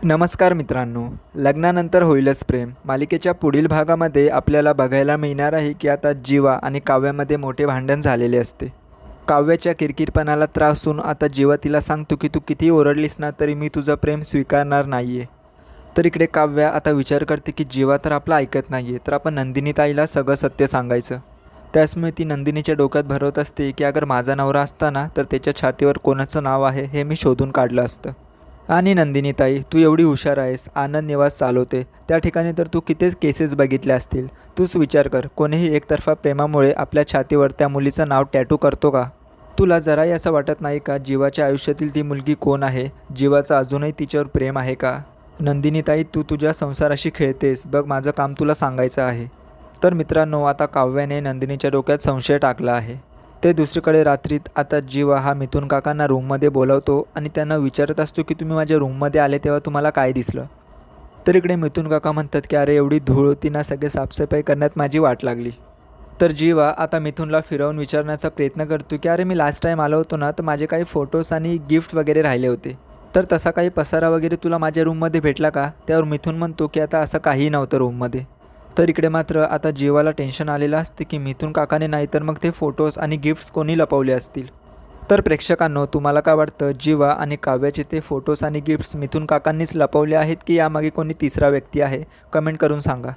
नमस्कार मित्रांनो, लग्नानंतर होईलच प्रेम मालिकेच्या पुढील भागामध्ये आपल्याला बघायला मिळणार आहे की आता जीवा आणि काव्यामध्ये मोठे भांडण झालेले असते. काव्याच्या किरकिरपणाला त्रास होऊन आता जीवा तिला सांगतो की तू किती ओरडलीस ना तरी मी तुझं प्रेम स्वीकारणार नाही आहे. तर इकडे काव्या आता विचार करते की जीवा तर आपलं ऐकत नाही आहे, तर आपण नंदिनी ताईला सगळं सत्य सांगायचं. त्याचमुळे ती नंदिनीच्या डोक्यात भरवत असते की अगर माझा नवरा असता ना तर त्याच्या छातीवर कोणाचं नाव आहे हे मी शोधून काढलं असतं. आणि नंदिनी ताई, तू एवढी हुशार आहेस, आनंद निवास चालवते, त्या ठिकाणी तर तू कितीच केसेस बघितल्या असतील. तूच विचार कर, कोणीही एकतर्फा प्रेमामुळे आपल्या छातीवर त्या मुलीचं नाव टॅटू करतो का? तुला जराही असं वाटत नाही का जीवाच्या आयुष्यातील ती मुलगी कोण आहे? जीवाचं अजूनही तिच्यावर प्रेम आहे का? नंदिनी ताई, तू तुझ्या संसाराशी खेळतेस, बघ माझं काम तुला सांगायचं आहे. तर मित्रांनो, आता काव्याने नंदिनीच्या डोक्यात संशय टाकला आहे. ते दुसरीकडे रात्रीत आता जीवा हा मिथुन काकांना रूममध्ये बोलावतो आणि त्यांना विचारत असतो की तुम्ही माझ्या रूममध्ये आले तेव्हा तुम्हाला काय दिसलं? तर इकडे मिथुन काका म्हणतात की अरे एवढी धूळ होती ना, सगळे साफसफाई करण्यात माझी वाट लागली. तर जीवा आता मिथुनला फिरवून विचारण्याचा प्रयत्न करतो की अरे मी लास्ट टाईम आलो होतो ना तर माझे काही फोटोज आणि गिफ्ट वगैरे राहिले होते. तर तसा काही पसारा वगैरे तुला माझ्या रूममध्ये भेटला का? त्यावर मिथुन म्हणतो की आता असं काहीही नव्हतं रूममध्ये. तर इकडे मात्र आता जीवाला टेन्शन आलेलं असते की मिथुन काकाने नाही तर मग ते फोटोज आणि गिफ्ट्स कोणी लपवले असतील. तर प्रेक्षकांनो, तुम्हाला काय वाटतं, जीवा आणि काव्याचे ते फोटोज आणि गिफ्ट्स मिथुन काकांनीच लपवले आहेत की यामागे कोणी तिसरा व्यक्ती आहे? कमेंट करून सांगा.